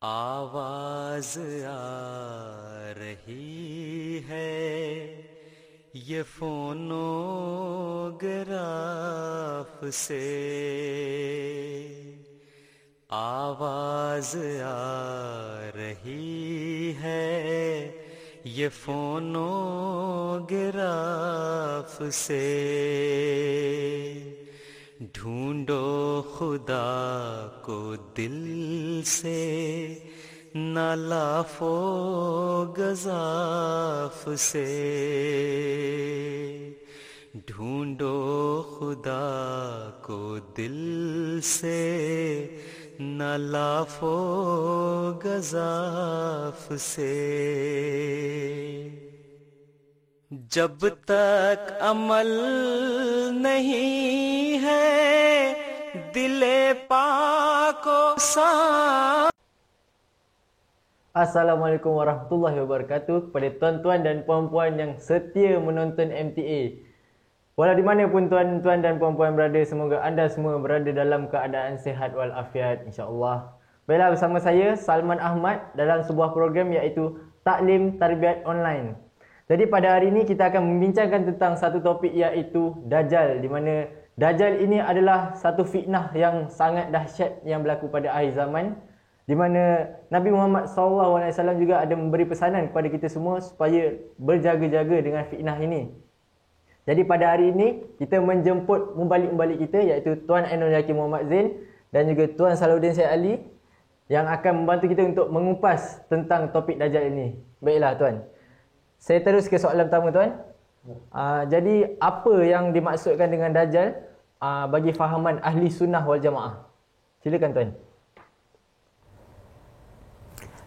आवाज आ रही है ये फोनोग्राफ से, आवाज आ रही है ये फोनोग्राफ से। ढूंढो खुदा को दिल से ना लाफो गज़ाफ से। ढूंढो खुदा को दिल से ना लाफो गज़ाफ से। जब तक अमल नहीं है दिले पाको सा। Assalamualaikum warahmatullahi wabarakatuh kepada tuan-tuan dan puan-puan yang setia menonton MTA. Walau di mana pun tuan-tuan dan puan-puan berada, semoga anda semua berada dalam keadaan sihat walafiat insya-Allah. Baiklah, bersama saya Salman Ahmad dalam sebuah program iaitu Taklim Tarbiyat Online. Jadi pada hari ini kita akan membincangkan tentang satu topik iaitu Dajjal, di mana Dajjal ini adalah satu fitnah yang sangat dahsyat yang berlaku pada akhir zaman, di mana Nabi Muhammad SAW juga ada memberi pesanan kepada kita semua supaya berjaga-jaga dengan fitnah ini. Jadi pada hari ini kita menjemput mumbalik-mumbalik kita iaitu Tuan Ainul Yakin Muhammad Zain dan juga Tuan Salahuddin Syed Ali yang akan membantu kita untuk mengupas tentang topik Dajjal ini. Baiklah tuan, saya terus ke soalan pertama tuan. Jadi apa yang dimaksudkan dengan Dajjal bagi fahaman ahli sunnah wal jamaah? Silakan tuan.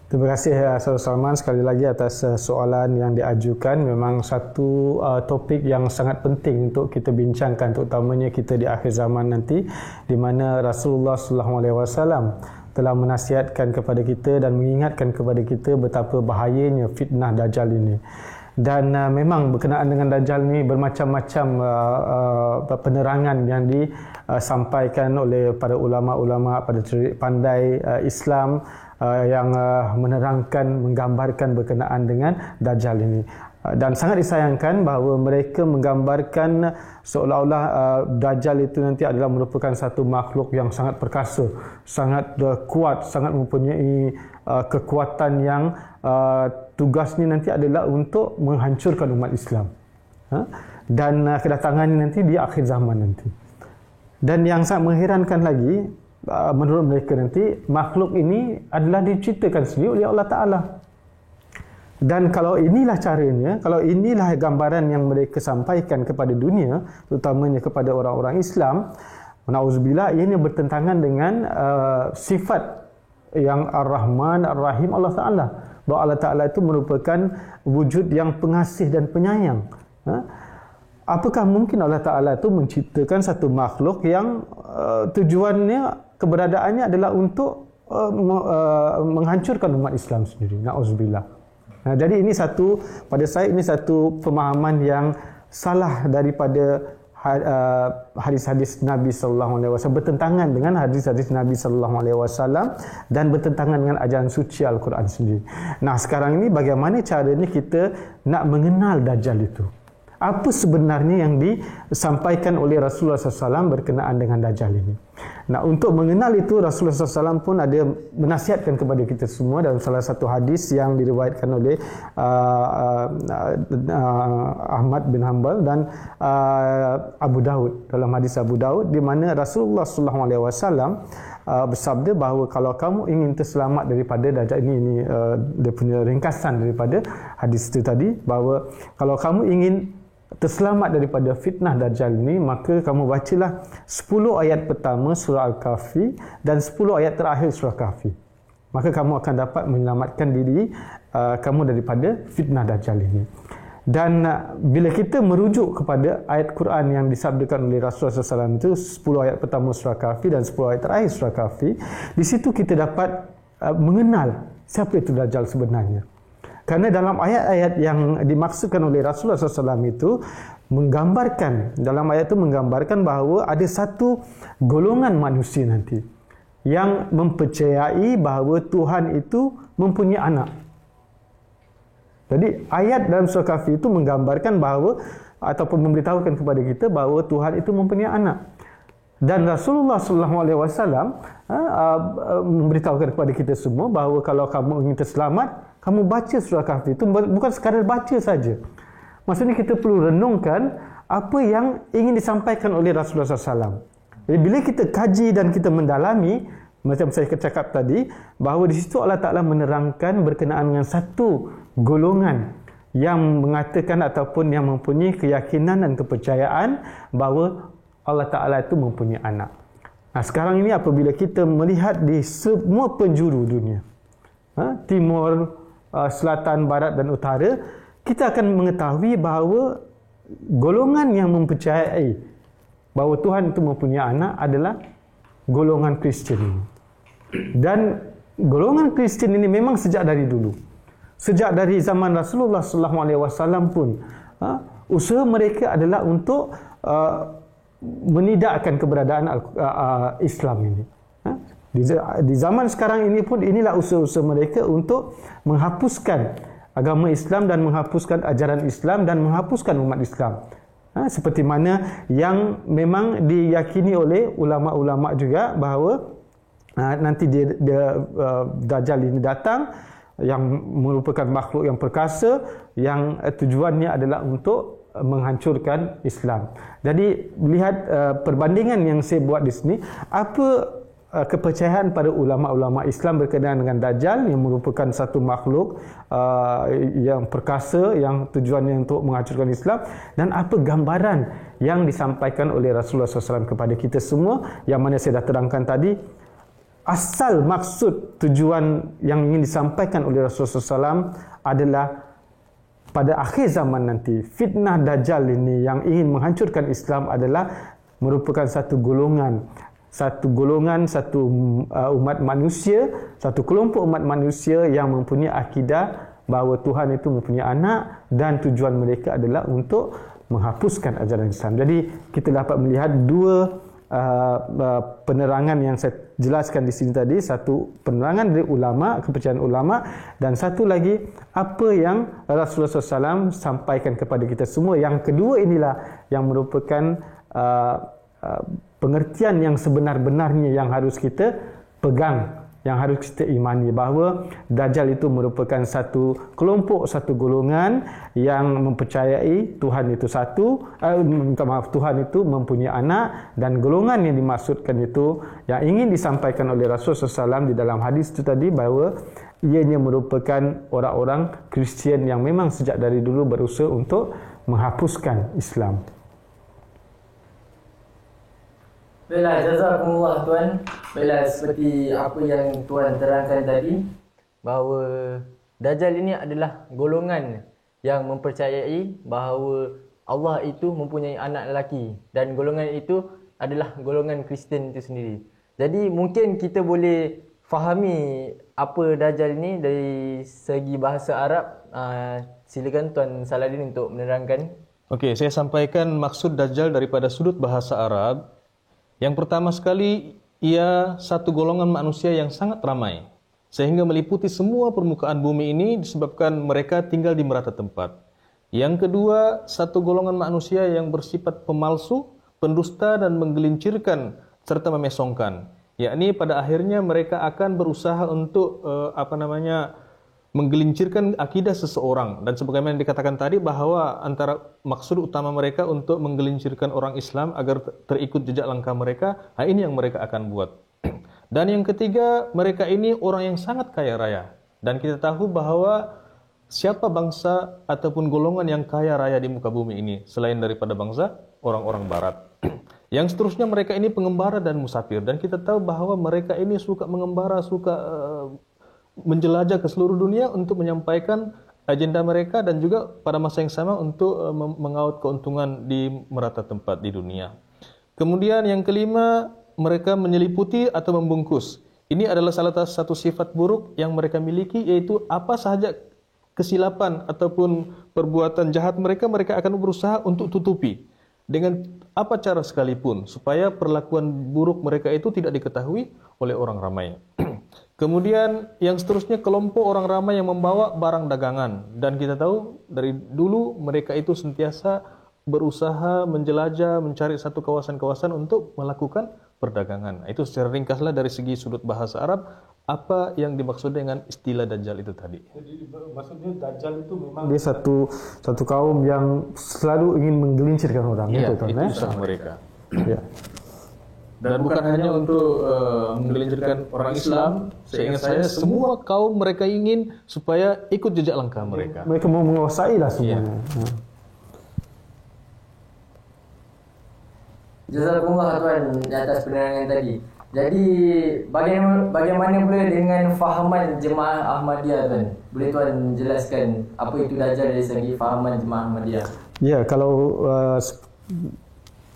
Terima kasih Saudara Salman sekali lagi atas soalan yang diajukan. Memang satu topik yang sangat penting untuk kita bincangkan, terutamanya kita di akhir zaman nanti, di mana Rasulullah SAW telah menasihatkan kepada kita dan mengingatkan kepada kita betapa bahayanya fitnah Dajjal ini. Dan memang berkenaan dengan Dajjal ni bermacam-macam penerangan yang disampaikan oleh para ulama-ulama pada pandai Islam yang menerangkan, menggambarkan berkenaan dengan Dajjal ini. Dan sangat disayangkan bahawa mereka menggambarkan seolah-olah Dajjal itu nanti adalah merupakan satu makhluk yang sangat perkasa, sangat kuat, sangat mempunyai kekuatan yang tugasnya nanti adalah untuk menghancurkan umat Islam. Dan kedatangannya nanti di akhir zaman nanti. Dan yang sangat mengherankan lagi, menurut mereka nanti makhluk ini adalah diciptakan sendiri oleh Allah Ta'ala. Dan kalau inilah caranya, kalau inilah gambaran yang mereka sampaikan kepada dunia, terutamanya kepada orang-orang Islam, na'udzubillah, ini bertentangan dengan sifat yang Ar-Rahman, Ar-Rahim Allah Ta'ala. Bahawa Allah Ta'ala itu merupakan wujud yang pengasih dan penyayang. Apakah mungkin Allah Ta'ala itu menciptakan satu makhluk yang tujuannya, keberadaannya adalah untuk menghancurkan umat Islam sendiri? Na'udzubillah. Jadi ini satu, pada saya ini satu pemahaman yang salah daripada hadis-hadis Nabi SAW, bertentangan dengan hadis-hadis Nabi SAW dan bertentangan dengan ajaran suci Al-Quran sendiri. Nah, sekarang ini bagaimana caranya kita nak mengenal Dajjal itu? Apa sebenarnya yang disampaikan oleh Rasulullah SAW berkenaan dengan Dajjal ini? Nah, untuk mengenal itu Rasulullah SAW pun ada menasihatkan kepada kita semua dalam salah satu hadis yang diriwayatkan oleh Ahmad bin Hanbal dan Abu Daud. Dalam hadis Abu Daud, di mana Rasulullah SAW bersabda bahawa kalau kamu ingin terselamat daripada Dajjal ini dia punya ringkasan daripada hadis itu tadi, bahawa kalau kamu ingin terselamat daripada fitnah Dajjal ini, maka kamu bacalah 10 ayat pertama surah Al-Kahfi dan 10 ayat terakhir surah Kahfi. Maka kamu akan dapat menyelamatkan diri kamu daripada fitnah Dajjal ini. Dan bila kita merujuk kepada ayat Quran yang disabdakan oleh Rasulullah SAW itu, 10 ayat pertama surah Kahfi dan 10 ayat terakhir surah Kahfi, di situ kita dapat mengenal siapa itu Dajjal sebenarnya. Kerana dalam ayat-ayat yang dimaksudkan oleh Rasulullah SAW itu dalam ayat itu menggambarkan bahawa ada satu golongan manusia nanti yang mempercayai bahawa Tuhan itu mempunyai anak. Jadi ayat dalam surah Kahfi itu menggambarkan bahawa ataupun memberitahukan kepada kita bahawa Tuhan itu mempunyai anak. Dan Rasulullah SAW memberitahukan kepada kita semua bahawa kalau kamu ingin terselamat, kamu baca surah Kahfi. Itu bukan sekadar baca saja. Maksudnya kita perlu renungkan apa yang ingin disampaikan oleh Rasulullah SAW. Jadi bila kita kaji dan kita mendalami, macam saya cakap tadi, bahawa di situ Allah Ta'ala menerangkan berkenaan dengan satu golongan yang mengatakan ataupun yang mempunyai keyakinan dan kepercayaan bahawa Allah Ta'ala itu mempunyai anak. Nah, sekarang ini apabila kita melihat di semua penjuru dunia, timur, selatan, barat dan utara, kita akan mengetahui bahawa golongan yang mempercayai bahawa Tuhan itu mempunyai anak adalah golongan Kristian. Dan golongan Kristian ini memang sejak dari dulu. Sejak dari zaman Rasulullah SAW pun, usaha mereka adalah untuk menidakkan keberadaan Islam ini. Di zaman sekarang ini pun inilah usaha-usaha mereka untuk menghapuskan agama Islam dan menghapuskan ajaran Islam dan menghapuskan umat Islam. Seperti mana yang memang diyakini oleh ulama-ulama juga bahawa nanti Dajjal ini datang yang merupakan makhluk yang perkasa yang tujuannya adalah untuk menghancurkan Islam. Jadi lihat perbandingan yang saya buat di sini, apa kepercayaan pada ulama-ulama Islam berkenaan dengan Dajjal yang merupakan satu makhluk yang perkasa yang tujuannya untuk menghancurkan Islam, dan apa gambaran yang disampaikan oleh Rasulullah SAW kepada kita semua, yang mana saya dah terangkan tadi. Asal maksud tujuan yang ingin disampaikan oleh Rasulullah SAW adalah pada akhir zaman nanti, fitnah Dajjal ini yang ingin menghancurkan Islam adalah merupakan satu golongan, satu umat manusia, satu kelompok umat manusia yang mempunyai akidah bahawa Tuhan itu mempunyai anak dan tujuan mereka adalah untuk menghapuskan ajaran Islam. Jadi kita dapat melihat dua penerangan yang saya jelaskan di sini tadi. Satu, penerangan dari ulama, kepercayaan ulama, dan satu lagi apa yang Rasulullah SAW sampaikan kepada kita semua. Yang kedua inilah yang merupakan pengertian yang sebenar-benarnya yang harus kita pegang, yang harus kita imani, bahawa Dajjal itu merupakan satu kelompok, satu golongan yang mempercayai Tuhan itu satu, Tuhan itu mempunyai anak, dan golongan yang dimaksudkan itu yang ingin disampaikan oleh Rasulullah SAW di dalam hadis itu tadi, bahawa ianya merupakan orang-orang Kristian yang memang sejak dari dulu berusaha untuk menghapuskan Islam. Baiklah, jazakumullah Tuan. Baiklah, seperti apa yang Tuan terangkan tadi, bahawa Dajjal ini adalah golongan yang mempercayai bahawa Allah itu mempunyai anak lelaki, dan golongan itu adalah golongan Kristian itu sendiri. Jadi mungkin kita boleh fahami apa Dajjal ini dari segi bahasa Arab. Silakan Tuan Saladin untuk menerangkan. Okey, saya sampaikan maksud Dajjal daripada sudut bahasa Arab. Yang pertama sekali, ia satu golongan manusia yang sangat ramai, sehingga meliputi semua permukaan bumi ini disebabkan mereka tinggal di merata tempat. Yang kedua, satu golongan manusia yang bersifat pemalsu, pendusta dan menggelincirkan serta memesongkan. Yakni pada akhirnya mereka akan berusaha untuk menggelincirkan akidah seseorang, dan sebagaimana dikatakan tadi bahawa antara maksud utama mereka untuk menggelincirkan orang Islam agar terikut jejak langkah mereka, ini yang mereka akan buat. Dan yang ketiga, mereka ini orang yang sangat kaya raya, dan kita tahu bahawa siapa bangsa ataupun golongan yang kaya raya di muka bumi ini selain daripada bangsa orang-orang barat. Yang seterusnya, mereka ini pengembara dan musafir, dan kita tahu bahawa mereka ini suka mengembara, suka menjelajah ke seluruh dunia untuk menyampaikan agenda mereka, dan juga pada masa yang sama untuk mengaut keuntungan di merata tempat di dunia. Kemudian yang kelima, mereka menyeliputi atau membungkus. Ini adalah salah satu sifat buruk yang mereka miliki, yaitu apa sahaja kesilapan ataupun perbuatan jahat mereka, mereka akan berusaha untuk tutupi. dengan apa cara sekalipun supaya perlakuan buruk mereka itu tidak diketahui oleh orang ramai. Kemudian yang seterusnya kelompok orang ramai yang membawa barang dagangan, dan kita tahu dari dulu mereka itu sentiasa berusaha menjelajah, mencari satu kawasan-kawasan untuk melakukan perdagangan. Itu secara ringkaslah dari segi sudut bahasa Arab apa yang dimaksud dengan istilah Dajjal itu tadi. Jadi maksudnya Dajjal itu memang dia satu kaum yang selalu ingin menggelincirkan orang. Ya, itu usaha mereka. Ya. Dan bukan hanya untuk menggelincirkan orang Islam, seingat saya semua kaum mereka ingin supaya ikut jejak langkah mereka. Mereka mau menguasai lah semuanya. Jazakumullah tuan atas penerangan tadi. Jadi bagaimana pula dengan fahaman jemaah Ahmadiyah tuan? Boleh tuan jelaskan apa itu Dajjal dari segi fahaman jemaah Ahmadiyah? Ya, kalau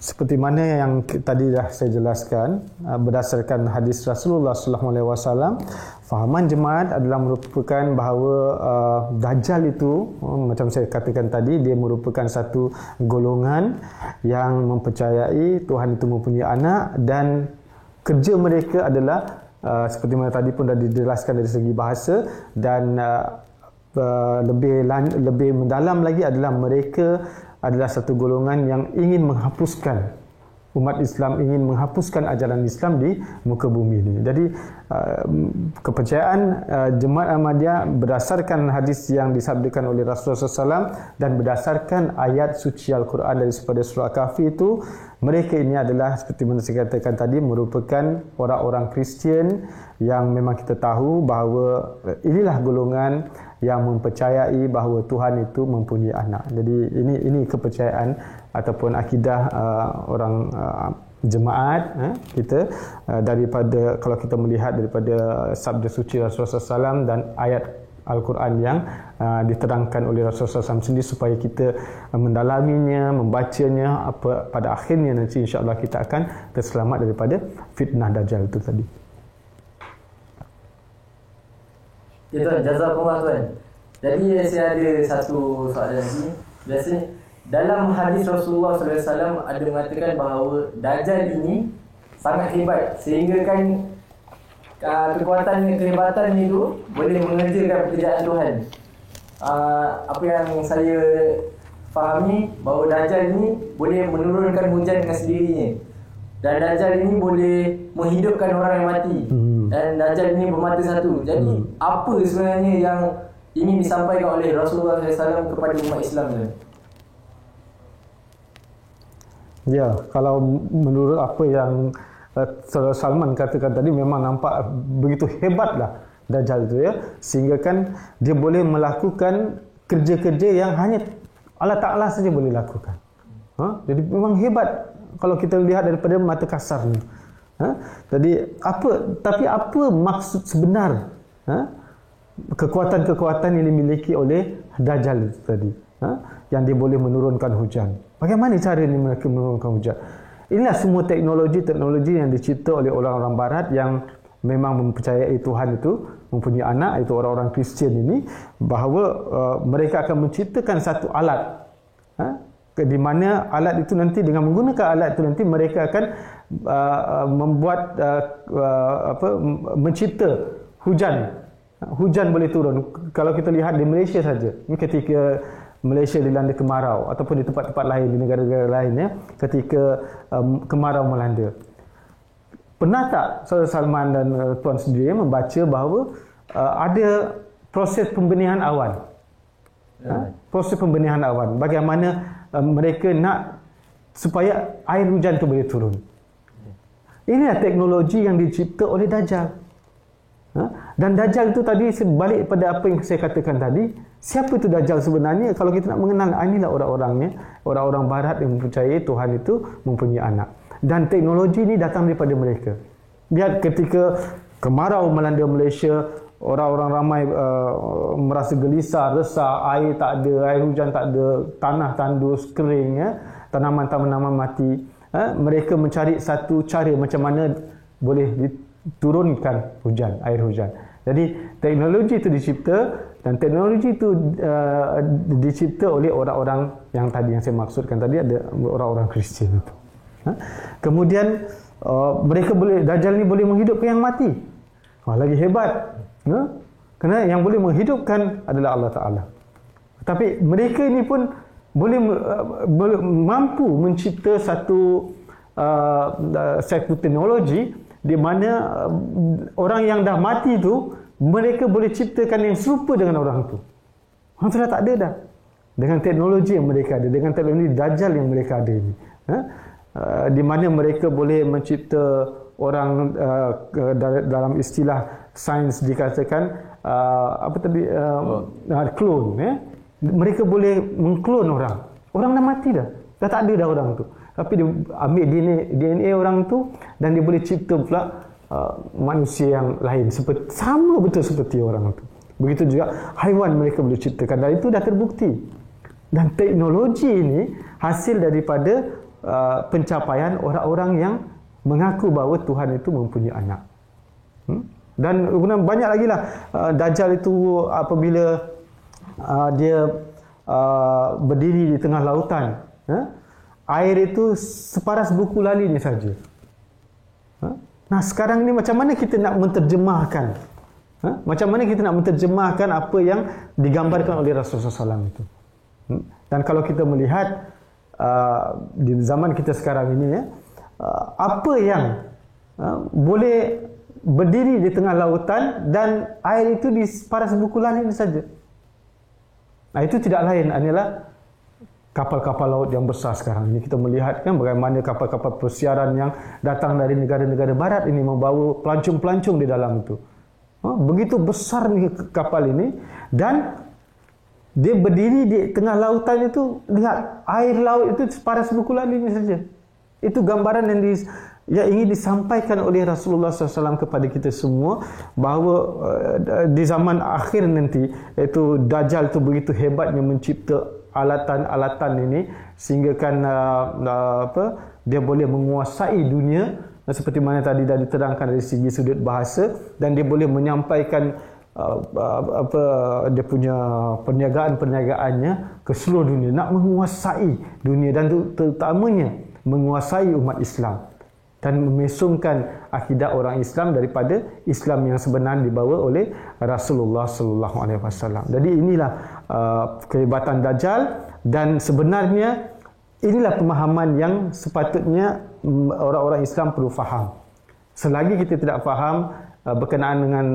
seperti mana yang tadi dah saya jelaskan, berdasarkan hadis Rasulullah SAW, fahaman jemaat adalah merupakan bahawa Dajjal itu, macam saya katakan tadi, dia merupakan satu golongan yang mempercayai Tuhan itu mempunyai anak, dan kerja mereka adalah seperti mana tadi pun dah dijelaskan dari segi bahasa, dan lebih mendalam lagi adalah mereka adalah satu golongan yang ingin menghapuskan umat Islam, ingin menghapuskan ajaran Islam di muka bumi ini. Jadi kepercayaan Jemaat Ahmadiyah berdasarkan hadis yang disabdakan oleh Rasulullah SAW dan berdasarkan ayat suci Al-Quran daripada surah Kahfi itu, mereka ini adalah seperti mana saya katakan tadi merupakan orang-orang Kristian yang memang kita tahu bahawa inilah golongan yang mempercayai bahawa Tuhan itu mempunyai anak. Jadi ini kepercayaan ataupun akidah orang jemaat kita daripada, kalau kita melihat daripada sabda suci Rasulullah SAW dan ayat Al-Quran yang diterangkan oleh Rasulullah SAW sendiri, supaya kita mendalaminya, membacanya, pada akhirnya nanti insya-Allah kita akan terselamat daripada fitnah Dajjal itu tadi. Ya tuan, jazakumullah tuan. Jadi saya ada satu soalan lagi. Biasanya dalam hadis Rasulullah SAW ada mengatakan bahawa Dajjal ini sangat hebat, sehingga kan kehebatan itu boleh mengerjakan pekerjaan Tuhan. Apa yang saya fahami, bahawa Dajjal ini boleh menurunkan hujan dengan sendirinya, dan Dajjal ini boleh menghidupkan orang yang mati, dan Dajjal ini bermata satu. Jadi apa sebenarnya yang ingin disampaikan oleh Rasulullah SAW kepada umat Islam tu? Ya, kalau menurut apa yang Saudara Salman katakan tadi, memang nampak begitu hebatlah Dajjal itu ya, sehingga kan dia boleh melakukan kerja-kerja yang hanya Allah Ta'ala saja boleh lakukan. Jadi memang hebat kalau kita lihat daripada mata kasarnya. Jadi apa maksud sebenar kekuatan-kekuatan yang dimiliki oleh Dajjal itu tadi, yang dia boleh menurunkan hujan? Bagaimana cara ini mereka menurunkan hujan? Inilah semua teknologi yang dicipta oleh orang-orang barat yang memang mempercayai Tuhan itu mempunyai anak, itu orang-orang Kristian ini, bahawa mereka akan menciptakan satu alat, di mana alat itu nanti, dengan menggunakan alat itu nanti mereka akan membuat mencipta hujan boleh turun. Kalau kita lihat di Malaysia saja, ketika Malaysia dilanda kemarau, ataupun di tempat-tempat lain, di negara-negara lainnya, ketika kemarau melanda, pernah tak Saudara Salman dan Tuan sendiri membaca bahawa ada proses pembenihan awan? Proses pembenihan awan, bagaimana mereka nak supaya air hujan itu boleh turun. Inilah teknologi yang dicipta oleh Dajjal. Dan Dajjal itu tadi, sebalik pada apa yang saya katakan tadi, siapa itu Dajjal sebenarnya? Kalau kita nak mengenal, inilah orang-orangnya, orang-orang barat yang mempercayai Tuhan itu mempunyai anak. Dan teknologi ini datang daripada mereka. Lihat ketika kemarau melanda Malaysia, orang-orang ramai merasa gelisah, resah, air tak ada, air hujan tak ada, tanah tandus, kering, tanaman-tanaman mati. Mereka mencari satu cara macam mana boleh turunkan hujan, air hujan. Jadi teknologi itu dicipta, dan teknologi itu dicipta oleh orang-orang yang tadi yang saya maksudkan tadi, ada orang-orang Kristian itu. Kemudian mereka boleh, Dajjal ni boleh menghidupkan yang mati. Lagi hebat. Kerana yang boleh menghidupkan adalah Allah Ta'ala. Tapi mereka ini pun boleh mampu mencipta satu teknologi di mana orang yang dah mati tu, mereka boleh ciptakan yang serupa dengan orang tu. Orang tu dah tak ada dah. Dengan teknologi yang mereka ada, dengan teknologi Dajjal yang mereka ada ini. Di mana mereka boleh mencipta orang, dalam istilah sains dikatakan apa tadi, klon. Mereka boleh mengklon orang. Orang dah mati dah. Dah tak ada dah orang tu. Tapi dia ambil DNA orang tu dan dia boleh cipta pula manusia yang lain, sama betul seperti orang tu. Begitu juga haiwan mereka boleh ciptakan, dan itu dah terbukti. Dan teknologi ini hasil daripada pencapaian orang-orang yang mengaku bahawa Tuhan itu mempunyai anak. Dan banyak lagi lah. Dajjal itu apabila dia berdiri di tengah lautan, air itu separas buku lalinya saja. Nah, sekarang ni macam mana kita nak menterjemahkan? Macam mana kita nak menterjemahkan apa yang digambarkan oleh Rasulullah SAW itu? Dan kalau kita melihat di zaman kita sekarang ini, apa yang boleh berdiri di tengah lautan dan air itu di separas buku lalinya saja? Nah, itu tidak lain adalah kapal-kapal laut yang besar sekarang ini. Kita melihat kan bagaimana kapal-kapal persiaran yang datang dari negara-negara barat ini membawa pelancong-pelancong di dalam itu. Begitu besar ni kapal ini, dan dia berdiri di tengah lautan itu. Lihat, air laut itu separas buku lalinya saja. Itu gambaran yang ingin disampaikan oleh Rasulullah SAW kepada kita semua, bahawa di zaman akhir nanti, iaitu Dajjal itu begitu hebatnya mencipta alatan-alatan ini sehingga kan dia boleh menguasai dunia, seperti mana tadi dah diterangkan dari segi sudut bahasa, dan dia boleh menyampaikan dia punya perniagaannya ke seluruh dunia, nak menguasai dunia dan terutamanya menguasai umat Islam dan memesongkan akidah orang Islam daripada Islam yang sebenar dibawa oleh Rasulullah sallallahu alaihi wasallam. Jadi inilah kehebatan Dajjal, dan sebenarnya inilah pemahaman yang sepatutnya orang-orang Islam perlu faham. Selagi kita tidak faham berkenaan dengan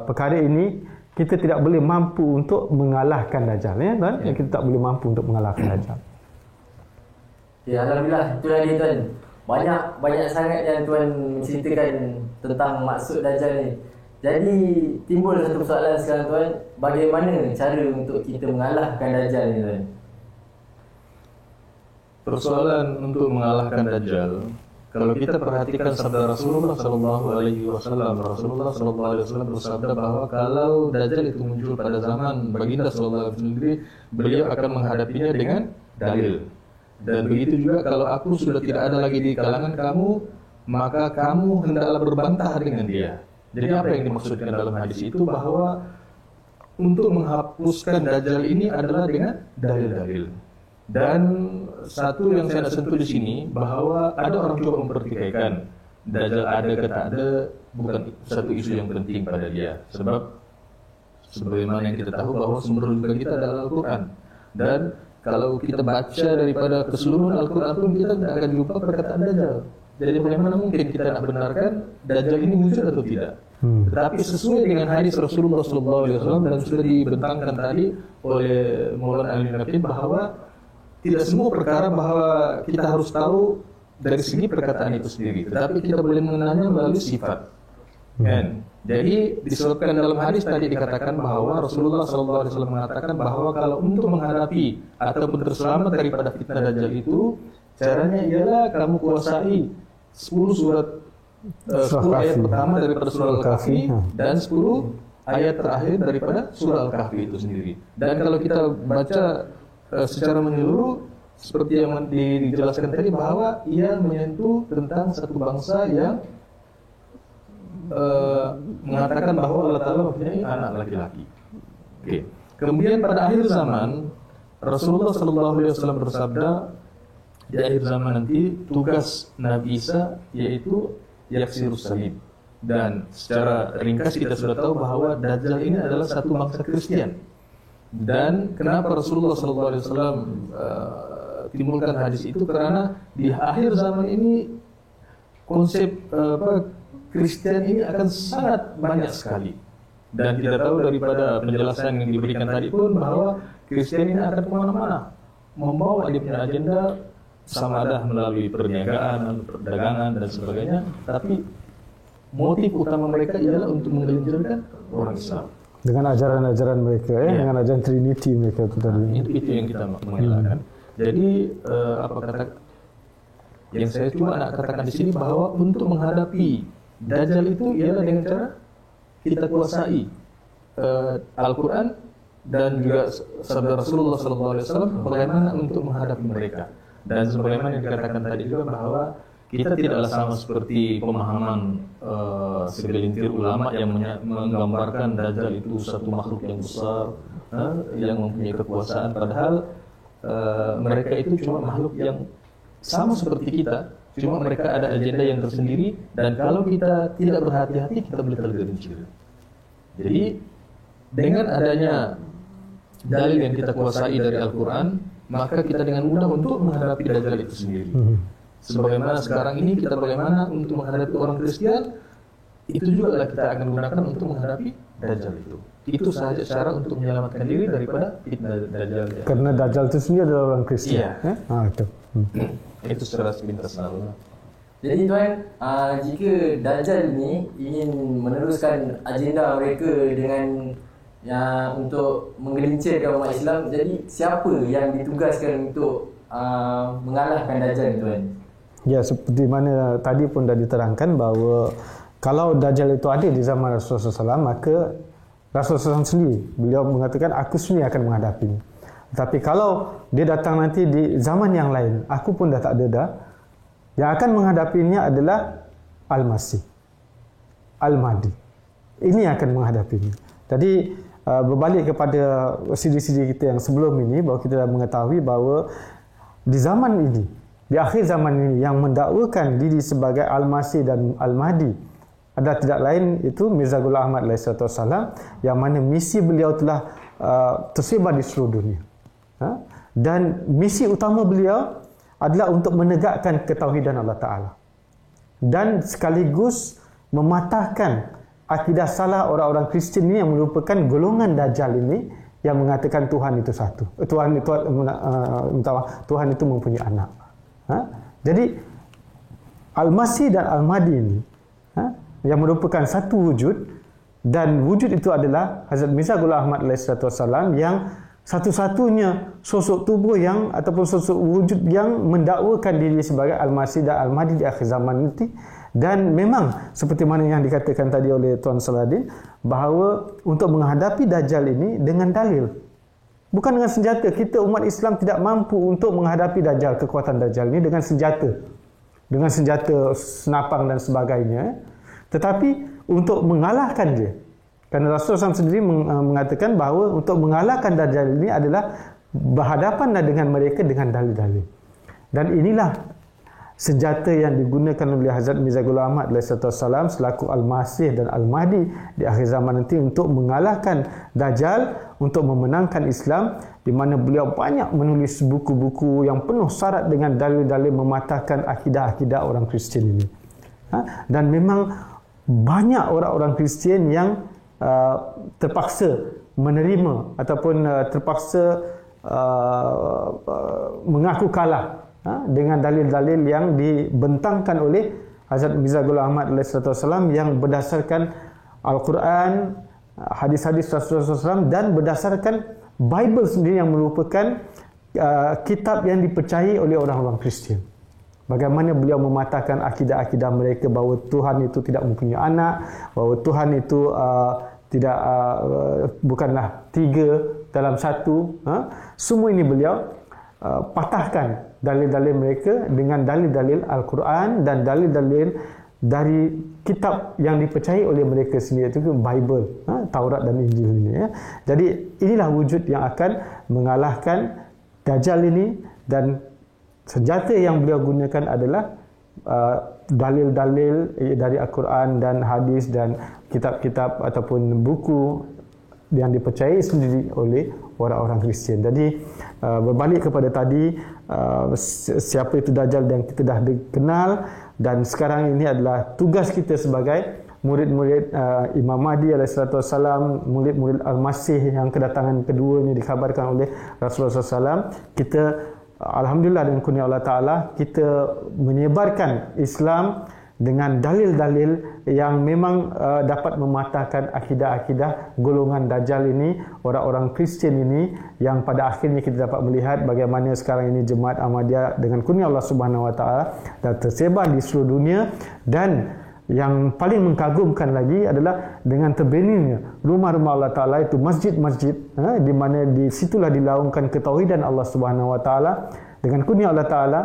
perkara ini, kita tidak boleh mampu untuk mengalahkan Dajjal, ya tuan? Kita tak boleh mampu untuk mengalahkan Dajjal. Ya, alhamdulillah, itulah dia tuan. Banyak sangat yang tuan menceritakan tentang maksud Dajjal ni. Jadi timbul satu soalan sekarang tuan, bagaimana cara untuk kita mengalahkan Dajjal ni tuan? Persoalan untuk mengalahkan Dajjal, kalau kita perhatikan sabda Rasulullah sallallahu alaihi wasallam, Rasulullah sallallahu alaihi wasallam bersabda bahawa kalau Dajjal itu muncul pada zaman baginda sallallahu alaihi wasallam sendiri, beliau akan menghadapinya dengan dalil. Dan begitu juga kalau aku sudah tidak ada lagi di kalangan kamu, maka kamu hendaklah berbantah dengan dia. Jadi apa yang dimaksudkan dalam hadis itu, bahwa untuk menghapuskan Dajjal ini adalah dengan dalil-dalil. Dan satu yang saya nak sentuh di sini, bahwa ada orang coba mempertikaikan Dajjal ada ke tak ada, bukan satu isu yang penting pada dia. Sebab sebagaimana yang kita tahu bahawa sumber rujukan kita adalah Al-Quran. Dan kalau kita baca daripada keseluruhan Al-Quran pun, kita tidak akan jumpa perkataan Dajjal. Jadi bagaimana mungkin kita nak benarkan Dajjal ini muncul atau tidak? Tetapi sesuai dengan hadis Rasulullah SAW, dan sudah dibentangkan tadi oleh Maulana Ali Naqib, bahawa tidak semua perkara bahawa kita harus tahu dari segi perkataan itu sendiri, tetapi kita boleh mengenalnya melalui sifat. Kan? Jadi disebutkan dalam hadis tadi dikatakan bahawa Rasulullah SAW mengatakan bahawa kalau untuk menghadapi ataupun terselamat daripada fitnah Dajjal itu, caranya ialah kamu kuasai 10 ayat pertama daripada surah Al-Kahfi dan 10 ayat terakhir daripada surah Al-Kahfi itu sendiri. Dan kalau kita baca secara menyeluruh, seperti yang dijelaskan tadi, bahawa ia menyentuh tentang satu bangsa yang mengatakan bahwa Allah Ta'ala mempunyai anak laki-laki. Oke. Kemudian pada akhir zaman Rasulullah SAW bersabda, di akhir zaman nanti tugas Nabi Isa yaitu yaksirus salib. Dan secara ringkas kita sudah tahu bahwa Dajjal ini adalah satu bangsa Kristen. Dan kenapa Rasulullah SAW timbulkan hadis itu? Karena di akhir zaman ini konsep Kristen ini akan sangat banyak sekali. Dan kita tahu daripada penjelasan yang diberikan tadi pun bahwa Kristen ini akan kemana-mana, membawa dia punya agenda sama ada melalui perniagaan, perdagangan dan sebagainya. Tapi motif utama mereka ialah untuk menggelincirkan orang Islam dengan ajaran-ajaran mereka, dengan ajaran Trinity mereka itu tadi. Itu yang kita mengelakkan. Jadi yang saya cuma nak katakan di sini bahwa untuk menghadapi Dajjal itu ialah dengan cara kita kuasai Al-Quran dan juga sabda Rasulullah SAW bagaimana untuk menghadapi mereka. Dan sebagaimana yang dikatakan tadi juga bahwa kita tidaklah sama seperti pemahaman segelintir ulama yang menggambarkan Dajjal itu satu makhluk yang besar, yang mempunyai kekuasaan. Padahal mereka itu cuma makhluk yang sama seperti kita, cuma mereka ada agenda yang tersendiri. Dan kalau kita tidak berhati-hati, kita boleh tergelincir. Jadi dengan adanya dalil yang kita kuasai dari Al-Quran, maka kita dengan mudah untuk menghadapi Dajjal itu sendiri. Sebagaimana sekarang ini kita bagaimana untuk menghadapi orang Kristen, itu juga kita akan gunakan untuk menghadapi Dajjal itu. Itu sahaja cara untuk menyelamatkan diri daripada fitnah Dajjal. Ya. Karena Dajjal itu sendiri adalah orang Kristen. Iya. Itu. Itu secara sepintas lalu. Jadi tuan, jika Dajjal ni ingin meneruskan agenda mereka dengan untuk menggelincirkan umat Islam, jadi siapa yang ditugaskan untuk mengalahkan Dajjal tuan? Ya, seperti mana tadi pun dah diterangkan bahawa kalau Dajjal itu ada di zaman Rasulullah SAW, maka Rasulullah SAW sendiri, beliau mengatakan aku sendiri akan menghadapinya. Tapi kalau dia datang nanti di zaman yang lain, aku pun dah tak ada dah, yang akan menghadapinya adalah Al-Masih, Al-Mahdi. Ini yang akan menghadapinya. Jadi berbalik kepada siri-siri kita yang sebelum ini, bahawa kita dah mengetahui bahawa di zaman ini, di akhir zaman ini, yang mendakwakan diri sebagai Al-Masih dan Al-Mahdi ada tidak lain itu Mirza Ghulam Ahmad alaihissalam, yang mana misi beliau telah tersebar di seluruh dunia. Dan misi utama beliau adalah untuk menegakkan ketauhidan Allah Ta'ala dan sekaligus mematahkan akidah salah orang-orang Kristian ini yang merupakan golongan Dajjal ini yang mengatakan Tuhan itu satu. Tuhan itu mempunyai anak. Jadi Al-Masih dan Al-Mahdi ini yang merupakan satu wujud, dan wujud itu adalah Hazrat Mirza Ghulam Ahmad alaihissalam yang satu-satunya sosok tubuh yang ataupun sosok wujud yang mendakwakan diri sebagai Al-Masih dan Al-Mahdi di akhir zaman nanti. Dan memang seperti mana yang dikatakan tadi oleh Tuan Saladin, bahawa untuk menghadapi Dajjal ini dengan dalil, bukan dengan senjata. Kita umat Islam tidak mampu untuk menghadapi Dajjal, kekuatan Dajjal ini dengan senjata senapang dan sebagainya, tetapi untuk mengalahkan dia. Kerana Rasulullah SAW sendiri mengatakan bahawa untuk mengalahkan Dajjal ini adalah berhadapan dengan mereka dengan dalil-dalil. Dan inilah senjata yang digunakan oleh Hazrat Mirza Ghulam Ahmad alaihissalam selaku Al-Masih dan Al-Mahdi di akhir zaman nanti untuk mengalahkan Dajjal, untuk memenangkan Islam, di mana beliau banyak menulis buku-buku yang penuh syarat dengan dalil-dalil mematahkan akidah-akidah orang Kristian ini. Dan memang banyak orang-orang Kristian yang terpaksa menerima ataupun terpaksa mengaku kalah dengan dalil-dalil yang dibentangkan oleh Hazrat Mirza Ghulam Ahmad alaihissalam yang berdasarkan Al-Quran, hadis-hadis Rasulullah SAW dan berdasarkan Bible sendiri yang merupakan kitab yang dipercayai oleh orang-orang Kristian. Bagaimana beliau mematahkan akidah-akidah mereka bahawa Tuhan itu tidak mempunyai anak, bahawa Tuhan itu bukanlah tiga dalam satu. Semua ini beliau patahkan dalil-dalil mereka dengan dalil-dalil Al-Quran dan dalil-dalil dari kitab yang dipercayai oleh mereka sendiri, itu Bible, Taurat dan Injil ini. Jadi inilah wujud yang akan mengalahkan Dajjal ini, dan senjata yang beliau gunakan adalah dalil-dalil dari Al-Quran dan hadis dan kitab-kitab ataupun buku yang dipercayai sendiri oleh orang-orang Kristian. Jadi berbalik kepada tadi, siapa itu Dajjal dan kita dah kenal, dan sekarang ini adalah tugas kita sebagai murid-murid Imam Mahdi alaihissalam, murid-murid Al-Masih yang kedatangan keduanya dikabarkan oleh Rasulullah SAW. Kita alhamdulillah dengan kurnia Allah Ta'ala, kita menyebarkan Islam dengan dalil-dalil yang memang dapat mematahkan akidah-akidah golongan Dajjal ini, orang-orang Kristian ini, yang pada akhirnya kita dapat melihat bagaimana sekarang ini Jemaat Ahmadiyah dengan kurnia Allah Subhanahu Wa Ta'ala dah tersebar di seluruh dunia. Dan yang paling mengagumkan lagi adalah dengan terbinanya rumah-rumah Allah Ta'ala, itu masjid-masjid, di mana di situlah dilaungkan ketauhidan Allah Subhanahu Wa Ta'ala. Dengan kurnia Allah Ta'ala,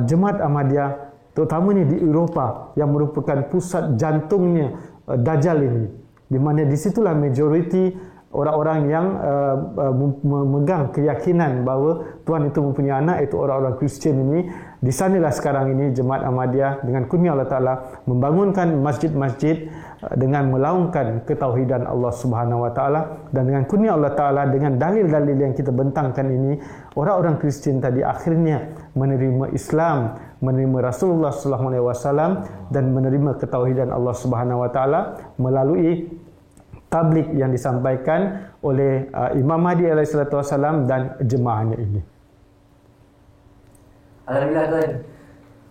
Jemaat Ahmadiyah terutamanya di Eropah yang merupakan pusat jantungnya Dajjal ini, di mana di situlah majoriti orang-orang yang memegang keyakinan bahawa Tuhan itu mempunyai anak, itu orang-orang Kristian ini. Di sanalah sekarang ini Jemaat Ahmadiyah dengan kurnia Allah Ta'ala membangunkan masjid-masjid dengan melaungkan ketauhidan Allah Subhanahu Wa Ta'ala. Dan dengan kurnia Allah Ta'ala, dengan dalil-dalil yang kita bentangkan ini, orang-orang Kristian tadi akhirnya menerima Islam, menerima Rasulullah SAW, dan menerima ketauhidan Allah Subhanahu Wa Ta'ala melalui tablik yang disampaikan oleh Imam Mahdi alaihissalam dan jemaahnya ini. Alhamdulillah tuan.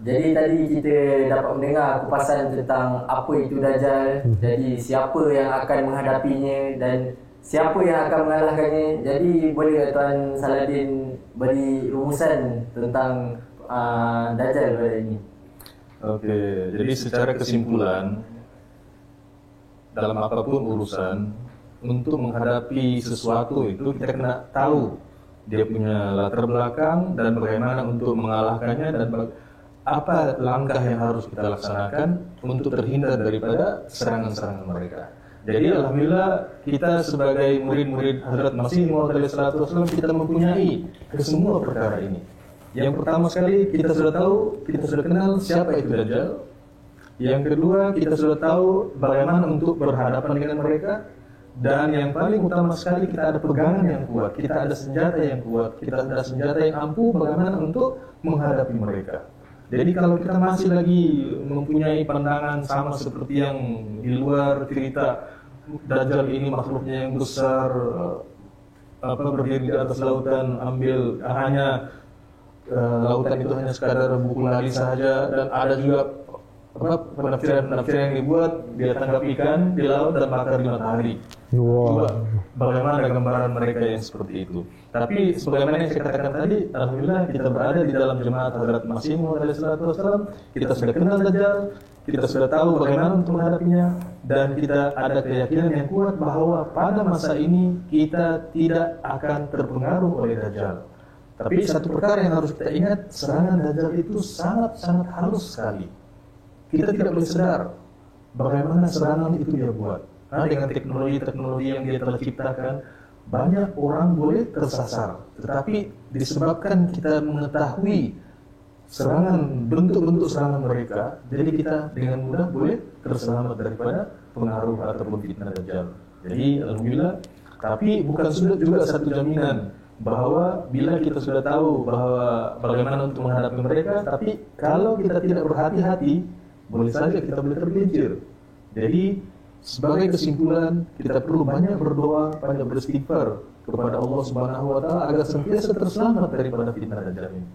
Jadi tadi kita dapat mendengar kupasan tentang apa itu Dajjal. Jadi siapa yang akan menghadapinya dan siapa yang akan mengalahkannya. Jadi boleh Tuan Saladin beri rumusan tentang Dajjal pada ini? Okey, jadi secara kesimpulan, dalam apapun urusan, untuk menghadapi sesuatu itu kita kena tahu dia punya latar belakang dan bagaimana untuk mengalahkannya, dan apa langkah yang harus kita laksanakan untuk terhindar daripada serangan-serangan mereka. Jadi alhamdulillah kita sebagai murid-murid Hazrat Masih Maud alaihissalam, kita mempunyai kesemua perkara ini. Yang pertama sekali, kita sudah tahu, kita sudah kenal siapa itu Dajjal. Yang kedua, kita sudah tahu bagaimana untuk berhadapan dengan mereka. Dan yang paling utama sekali, kita ada pegangan yang kuat, kita ada senjata yang kuat, kita ada senjata yang ampuh bagaimana untuk menghadapi mereka. Jadi kalau kita masih lagi mempunyai pandangan sama seperti yang di luar cerita, Dajjal ini makhluknya yang besar, berdiri di atas lautan, ambil hanya lautan itu hanya sekadar buku lari saja, dan ada juga penafsiran yang dibuat, dia tangkap ikan di laut dan bakar di matahari. Wow. Bagaimana gambaran mereka yang seperti itu. Tapi sebagaimana yang saya katakan tadi, alhamdulillah kita berada di dalam jemaat Hazrat Masih Maud alaihissalam. Kita sudah kenal Dajjal, kita sudah tahu bagaimana untuk menghadapinya, dan kita ada keyakinan yang kuat bahwa pada masa ini kita tidak akan terpengaruh oleh Dajjal. Tapi satu perkara yang harus kita ingat, serangan Dajjal itu sangat-sangat halus sekali. Kita tidak boleh sadar bagaimana serangan itu dia buat. Dengan teknologi-teknologi yang dia telah ciptakan, banyak orang boleh tersasar. Tetapi disebabkan kita mengetahui bentuk-bentuk serangan mereka, jadi kita dengan mudah boleh terselamat daripada pengaruh ataupun fitnah Dajjal. Jadi alhamdulillah, tapi bukan sudah juga satu jaminan bahwa bila kita sudah tahu bahwa bagaimana untuk menghadapi mereka, tapi kalau kita tidak berhati-hati, boleh saja kita boleh tergelincir. Jadi sebagai kesimpulan, kita perlu banyak berdoa, banyak beristighfar kepada Allah Subhanahu Wa Taala agar senantiasa terselamat daripada fitnah Dajjal ini.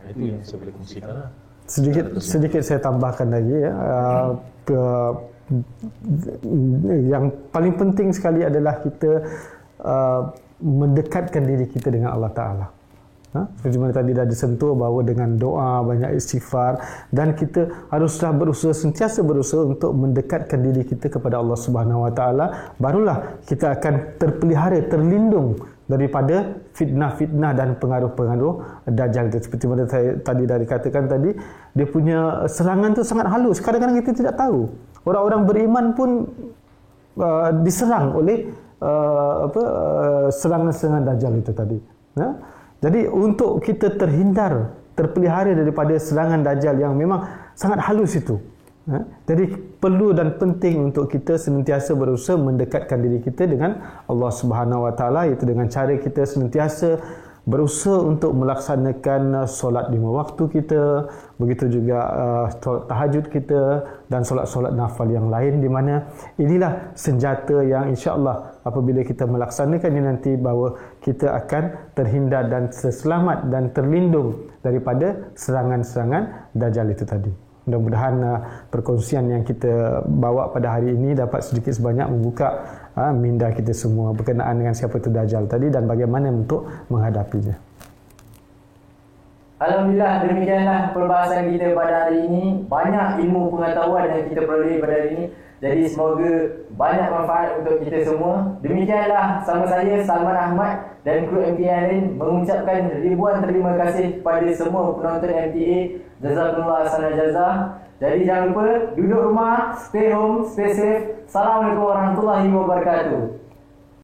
Itu yang saya boleh kongsikan. Sedikit saya tambahkan lagi ya. Yang paling penting sekali adalah kita mendekatkan diri kita dengan Allah Ta'ala. Seperti mana tadi dah disentuh bahawa dengan doa, banyak istighfar, dan kita haruslah sentiasa berusaha untuk mendekatkan diri kita kepada Allah Subhanahu Wa Taala, barulah kita akan terpelihara, terlindung daripada fitnah-fitnah dan pengaruh-pengaruh Dajjal itu. Seperti mana saya tadi dah dikatakan tadi, dia punya serangan tu sangat halus. Kadang-kadang kita tidak tahu. Orang-orang beriman pun diserang oleh serangan-serangan Dajjal itu tadi. Jadi untuk kita terpelihara daripada serangan Dajjal yang memang sangat halus itu, jadi perlu dan penting untuk kita senantiasa berusaha mendekatkan diri kita dengan Allah Subhanahu Wa Taala, iaitu dengan cara kita senantiasa berusaha untuk melaksanakan solat 5 waktu kita, begitu juga tahajud kita dan solat-solat nafal yang lain, di mana inilah senjata yang insya-Allah apabila kita melaksanakan ini nanti, bahawa kita akan terhindar dan selamat dan terlindung daripada serangan-serangan Dajjal itu tadi. Mudah-mudahan perkongsian yang kita bawa pada hari ini dapat sedikit sebanyak membuka minda kita semua berkenaan dengan siapa itu Dajjal tadi dan bagaimana untuk menghadapinya. Alhamdulillah, demikianlah perbahasan kita pada hari ini. Banyak ilmu pengetahuan yang kita peroleh pada hari ini. Jadi semoga banyak manfaat untuk kita semua. Demikianlah sama saya Salman Ahmad dan kru MTA yang lain mengucapkan ribuan terima kasih kepada semua penonton MTA. Jazakumullah ahsanal jazah. Jadi jangan lupa duduk rumah, stay home, stay safe. Assalamualaikum warahmatullahi wabarakatuh.